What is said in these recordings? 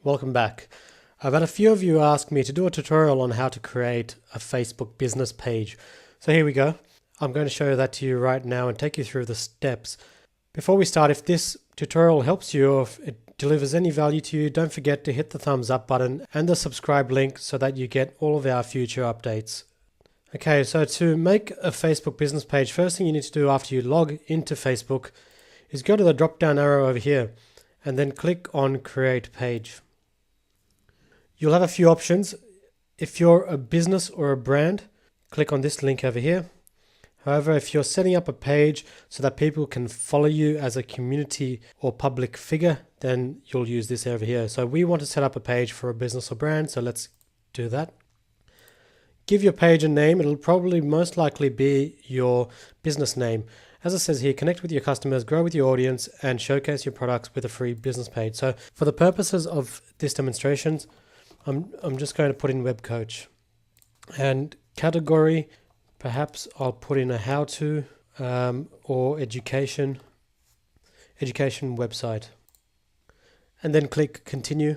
Welcome back. I've had a few of you ask me to do a tutorial on how to create a Facebook business page. So here we go. I'm going to show that to you right now and take you through the steps. Before we start, if this tutorial helps you or if it delivers any value to you, don't forget to hit the thumbs up button and the subscribe link so that you get all of our future updates. Okay, so to make a Facebook business page, first thing you need to do after you log into Facebook is go to the drop down arrow over here and then click on Create Page. You'll have a few options. If you're a business or a brand, click on this link over here. However, if you're setting up a page so that people can follow you as a community or public figure, then you'll use this over here. So we want to set up a page for a business or brand, so let's do that. Give your page a name. It'll probably most likely be your business name. As it says here, connect with your customers, grow with your audience, and showcase your products with a free business page. So for the purposes of this demonstration, I'm just going to put in web coach, and category, perhaps I'll put in a how-to or education website, and then click continue.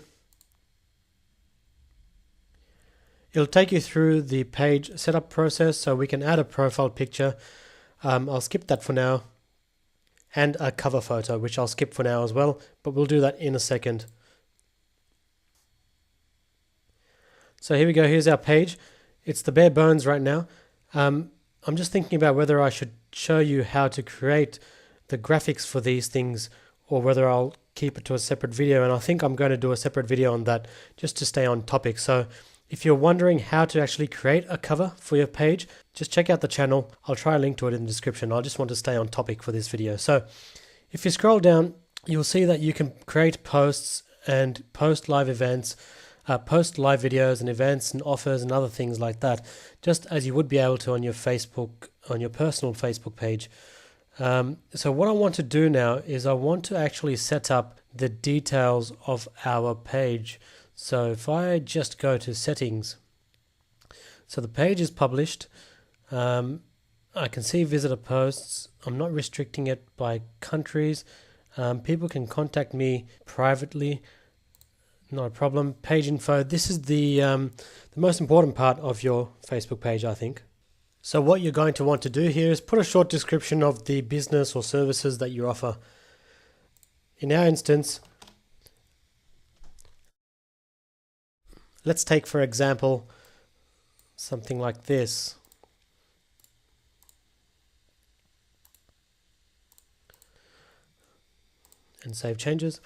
It'll take you through the page setup process, so we can add a profile picture. I'll skip that for now, and a cover photo, which I'll skip for now as well, but we'll do that in a second. So here we go, here's our page. It's the bare bones right now. I'm just thinking about whether I should show you how to create the graphics for these things or whether I'll keep it to a separate video, and I think I'm going to do a separate video on that just to stay on topic. So if you're wondering how to actually create a cover for your page, just check out the channel. I'll try a link to it in the description. I just want to stay on topic for this video. So if you scroll down, you'll see that you can create posts and post live events, post live videos and events and offers and other things like that, just as you would be able to on your Facebook, on your personal Facebook page. So what I want to do now is I want to actually set up the details of our page. So if I just go to settings, so the page is published, I can see visitor posts. I'm not restricting it by countries. People can contact me privately. Not a problem. Page info. This is the most important part of your Facebook page, I think. So what you're going to want to do here is put a short description of the business or services that you offer. In our instance, let's take, for example, something like this. And save changes.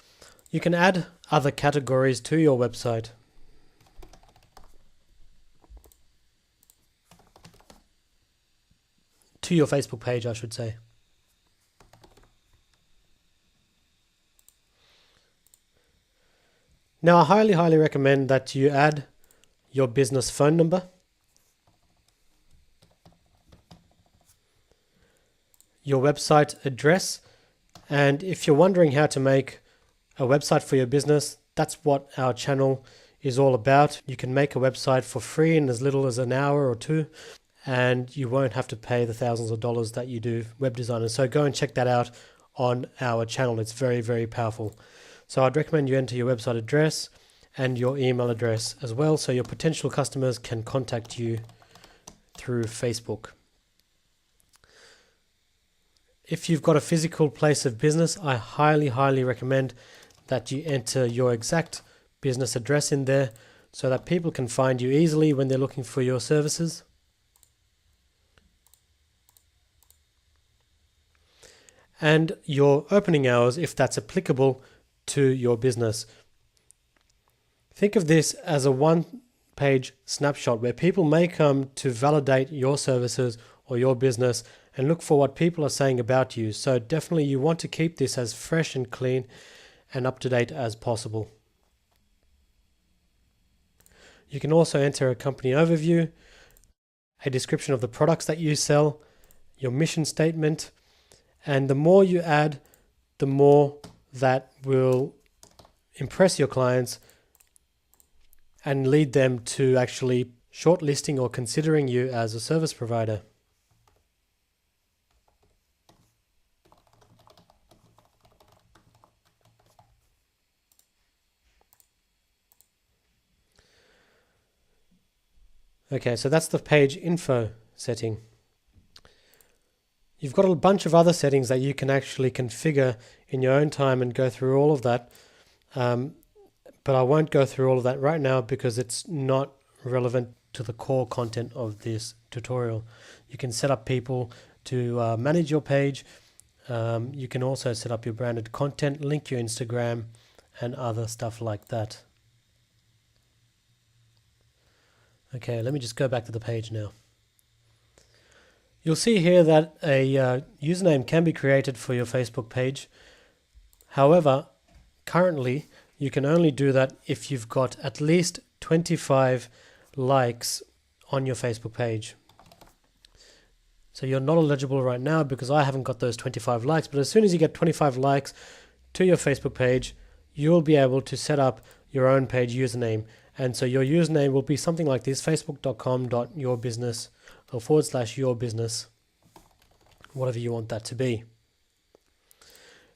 You can add other categories to your website. To your Facebook page, I should say. Now, I highly recommend that you add your business phone number, your website address, and if you're wondering how to make a website for your business, that's what our channel is all about. You can make a website for free in as little as an hour or two, and you won't have to pay the thousands of dollars that you do web designers. So go and check that out on our channel. It's very powerful. So I'd recommend you enter your website address and your email address as well, so your potential customers can contact you through Facebook. If you've got a physical place of business, I highly recommend that you enter your exact business address in there so that people can find you easily when they're looking for your services. And your opening hours, if that's applicable to your business. Think of this as a one-page snapshot where people may come to validate your services or your business and look for what people are saying about you. So definitely you want to keep this as fresh and clean and up to date as possible. You can also enter a company overview, a description of the products that you sell, your mission statement, and the more you add, the more that will impress your clients and lead them to actually shortlisting or considering you as a service provider. Okay, so that's the page info setting. You've got a bunch of other settings that you can actually configure in your own time and go through all of that. But I won't go through all of that right now because it's not relevant to the core content of this tutorial. You can set up people to manage your page. You can also set up your branded content, link your Instagram, and other stuff like that. Okay, let me just go back to the page now. You'll see here that a username can be created for your Facebook page. However, currently you can only do that if you've got at least 25 likes on your Facebook page. So you're not eligible right now because I haven't got those 25 likes, but as soon as you get 25 likes to your Facebook page, you'll be able to set up your own page username. And so your username will be something like this: facebook.com.yourbusiness or /yourbusiness, whatever you want that to be.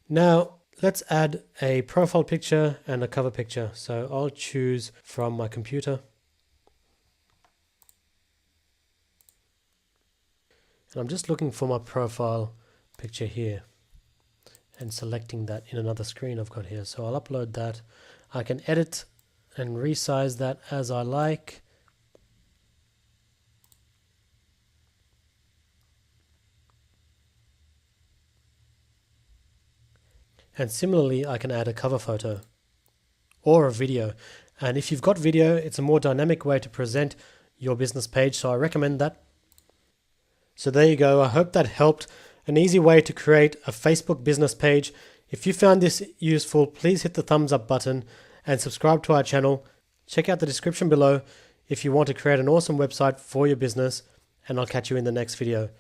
Now, let's add a profile picture and a cover picture. So I'll choose from my computer. And I'm just looking for my profile picture here and selecting that in another screen I've got here. So I'll upload that. I can edit and resize that as I like. And similarly, I can add a cover photo or a video. And if you've got video, it's a more dynamic way to present your business page, so I recommend that. So there you go. I hope that helped. An easy way to create a Facebook business page. If you found this useful, please hit the thumbs up button and subscribe to our channel. Check out the description below if you want to create an awesome website for your business, and I'll catch you in the next video.